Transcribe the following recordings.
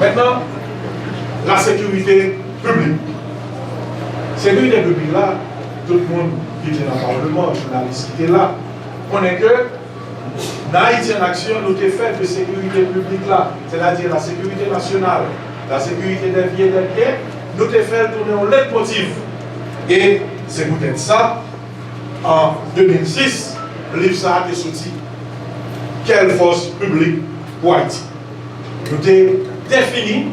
Maintenant, la sécurité publique. Sécurité publique là, tout le monde qui est dans le Parlement, les journalistes qui étaient là, on est que dans Haïti en action, nous avons fait de sécurité publique là, c'est-à-dire la sécurité nationale, la sécurité des vies et des biens, nous avons fait tourner un leitmotiv. Et c'est peut-être ça, en 2006, le livre ça a été sorti. Quelle force publique pour Haïti? Nous avons défini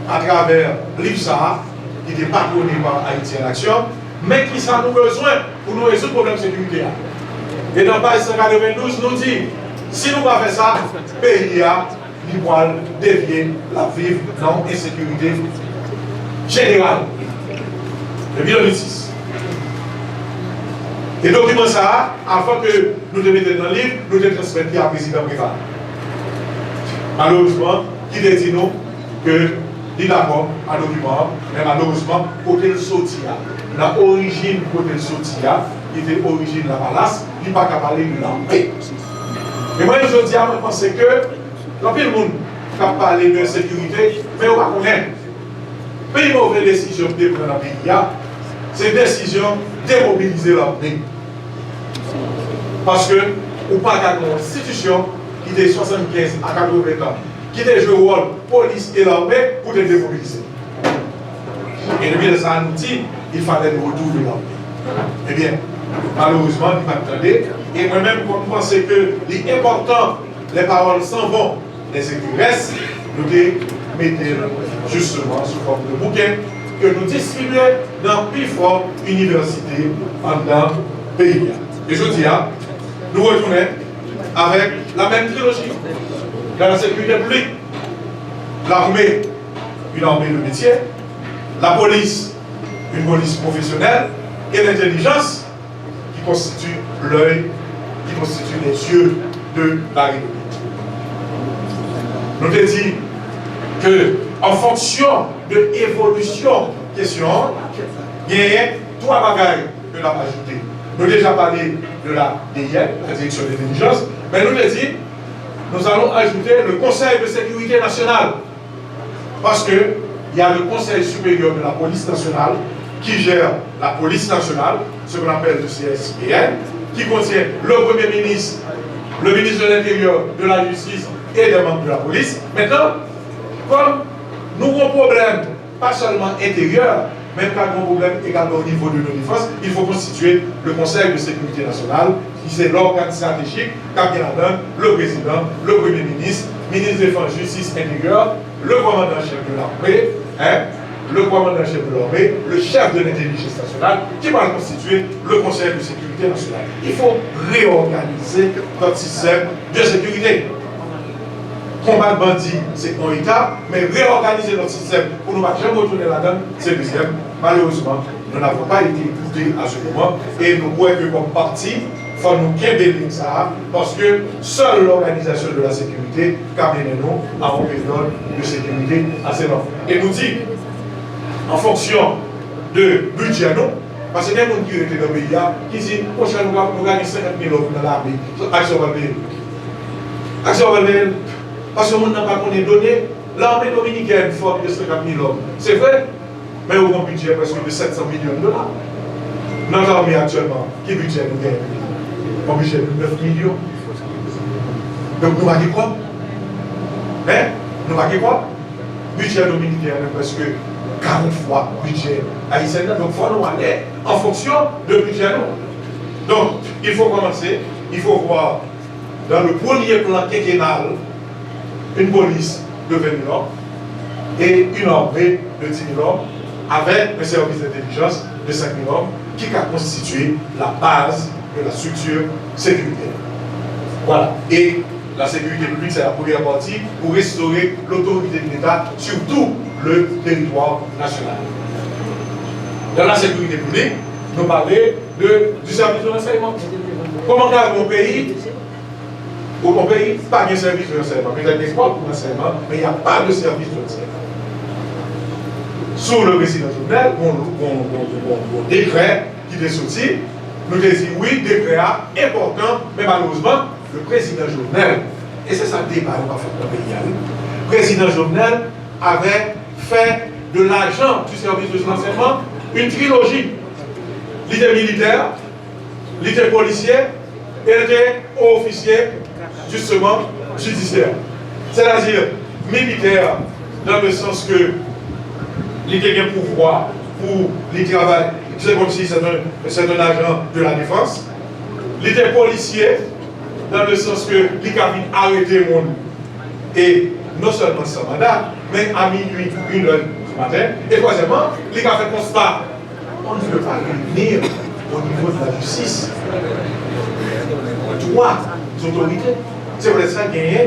à travers le livre ça, qui était patronné par Haïti en action, mais qui ça nous besoin pour nous résoudre le problème de sécurité. Et dans page 192, nous dit, si nous ne faisons pas ça, le pays a dévier la vivre dans l'insécurité générale. Depuis 2006. Et document ça, avant que nous le mettions dans le livre, nous devons transmettre à président Préval. Malheureusement, qui dit nous que il est d'accord à document, mais malheureusement, côté le sorti, l'origine côté le sorti, qui était origine de la palace, il n'est pas capable de parler de la paix. Et moi, je dis, je pense que la pile monde qui parler de sécurité, mais on va connaître. Pays mauvaise décision de prendre dans le pays, c'est une décision de démobiliser l'armée. Parce que, ou pas une institution qui est 75 à 80 ans, qui a joué le rôle police et l'armée pour te démobiliser. Et depuis ça nous dit, il fallait le retour de l'armée. Eh bien, malheureusement, il m'a entendu. Et moi-même, je pense que l'important, les paroles s'en vont, les écrits restent, nous les mettons justement sous forme de bouquet que nous distribuons dans plus forte université dans le pays. Et je dis, nous retournons avec la même trilogie. Dans la sécurité publique, l'armée, une armée de métier, la police, une police professionnelle, et l'intelligence qui constitue l'œil, qui constitue les yeux de la République. Nous te dit que en fonction de l'évolution question, il y a trois bagages que nous avons ajoutés. Nous avons déjà parlé de la DIA, la direction de l'intelligence, mais nous te dit nous allons ajouter le Conseil de sécurité nationale. Parce qu'il y a le Conseil supérieur de la police nationale qui gère la police nationale, ce qu'on appelle le CSPN, qui contient le Premier ministre, le ministre de l'Intérieur, de la Justice et des membres de la police. Maintenant, comme nous avons un problème, pas seulement intérieur, mais pas un problème également au niveau de nos défenses, il faut constituer le Conseil de sécurité nationale, qui c'est l'organe stratégique, le président, le Premier ministre, ministre de Défense, Justice, Intérieur, le commandant-chef de l'armée, le commandant-chef de l'armée, le chef de l'intelligence nationale, qui va constituer le Conseil de sécurité nationale. Il faut réorganiser notre système de sécurité. Combattre bandit, c'est un état, mais réorganiser notre système pour ne pas jamais retourner là-dedans, c'est le deuxième. Malheureusement, nous n'avons pas été écoutés à ce moment et nous voyons que comme parti, il faut nous québéler ça parce que seule l'organisation de la sécurité amène nous à une période de sécurité assez longue. Et nous dit, en fonction de budget, nous, parce qu'il y a des gens qui étaient dans le pays qui disent, prochainement, nous gagnons 50 000 euros dans l'armée. Action va payer. Action va payer. Parce que le monde n'a pas donné, l'armée dominicaine forte de 50 000 hommes. C'est vrai, mais au budget presque de 700 millions de dollars. Notre armée actuellement, quel budget nous gagne? Un budget de 9 millions. Donc nous avons quoi? Hein? Nous avons quoi? Budget dominicain est presque 40 fois budget haïtien. Donc il faut nous aller en fonction de budget. Donc il faut commencer, il faut voir dans le premier plan quinquennal une police de 20 000 hommes et une armée de 10 000 hommes avec un service d'intelligence de 5 000 hommes qui a constitué la base de la structure sécuritaire. Voilà. Et la sécurité publique, c'est la première partie pour restaurer l'autorité de l'État sur tout le territoire national. Dans la sécurité publique, nous parlons du service de renseignement. Comment dans mon pays, au pays, pas de service de renseignement. Peut-être des pour renseignement, mais il n'y a pas de service de renseignement. Sous le président Jovenel, mon décret qui est sorti, nous avons dit oui, décret important, mais malheureusement, le président Jovenel, et c'est ça le débat qu'on va faire dans le pays, le président Jovenel avait fait de l'agent du service de renseignement une trilogie. Il était militaire, il était policier et il était officier, justement, judiciaire. C'est-à-dire militaire, dans le sens que il était bien pouvoir pour les travail. C'est comme si c'est un agent de la défense. Il était policier, dans le sens que il a arrêté le monde. Et non seulement sans mandat, mais à minuit, 1h du matin. Et troisièmement, il a fait constat. On ne peut pas réunir au niveau de la justice trois autorités. C'est pour ça qu'il y a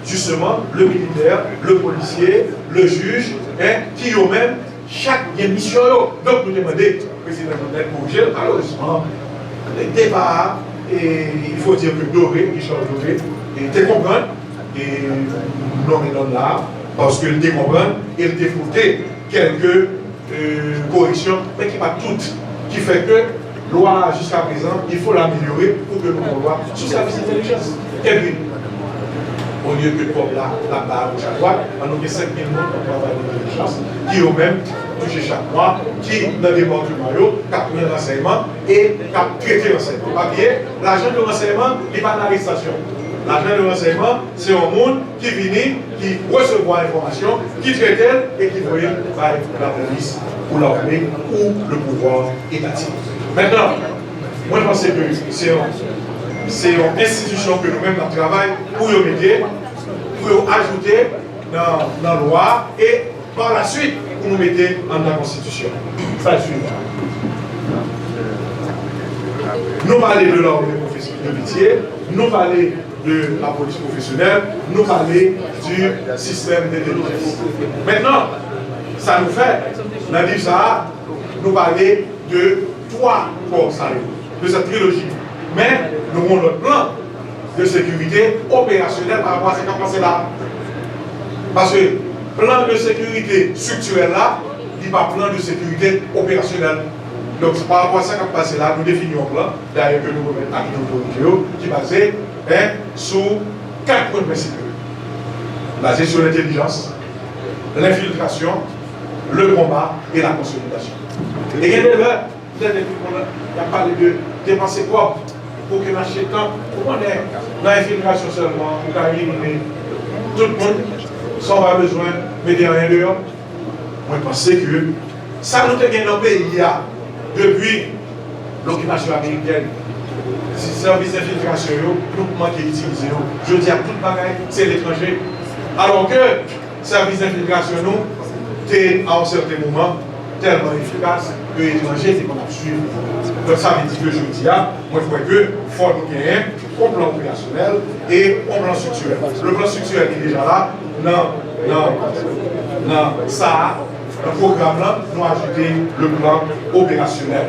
justement le militaire, le policier, le juge, qui eux-mêmes, chaque mission. Donc nous demandons au président d'être corrigé. Malheureusement, les débats, et il faut dire que Doré, Richard Doré, était comprendre, et nous l'on là, parce qu'il était comprendre, il défoutait quelques corrections, mais qui pas toutes, qui fait que loi jusqu'à présent, il faut l'améliorer pour que nous loi sous service d'intelligence. Et puis, au lieu que comme là, là-bas, à gauche à droite, on a 5 000 monde qui travaillent d'intelligence, qui eux-mêmes touchent chaque mois, qui, dans les départements, qui pris un renseignement et qui traité l'enseignement. L'agent de renseignement n'est pas l'arrestation. L'agent de renseignement, c'est un monde qui vient, qui reçoit l'information, qui traite et qui voit par la police ou l'armée ou le pouvoir étatique. Maintenant, moi je pense que c'est une institution que nous-mêmes nous travaillons pour y mettre, pour ajouter dans la loi et par la suite pour nous mettre dans la Constitution. Ça le suit. Nous parlons de l'ordre de métier, nous parlons de la police professionnelle, nous parlons du système d'intelligence. Maintenant, ça nous fait, dans le livre ça, nous parler de 3 corps de cette trilogie. Mais nous avons notre plan de sécurité opérationnelle par rapport à ce qui a passé là. Parce que le plan de sécurité structurel là, il n'est pas plan de sécurité opérationnelle. Donc par rapport à ce qui a passé là, nous définissons un plan, d'ailleurs que nous remettons à l'autorité, qui est basé sur 4 points principaux. Basé sur l'intelligence, l'infiltration, le combat et la consolidation. Et il y a des gens, il a parlé de dépenser propre pour que marché temps, pour qu'on ait dans l'infiltration seulement, pour qu'on éliminer tout le monde, sans avoir besoin de mettre rien dehors. Moi, je pense que ça nous a gagné dans le pays depuis l'occupation américaine. Si le service d'infiltration, nous manquons d'utiliser. Je dis à tout le bagage, c'est l'étranger. Alors que le service d'infiltration, nous, est à un certain moment tellement efficace que l'étranger, c'est qu'on a suivi. Donc ça veut dire que je dis, moi je crois que faut nous gagner un plan opérationnel et un plan structurel. Le plan structurel est déjà là. Non, ça, le programme là, nous ajouter le plan opérationnel.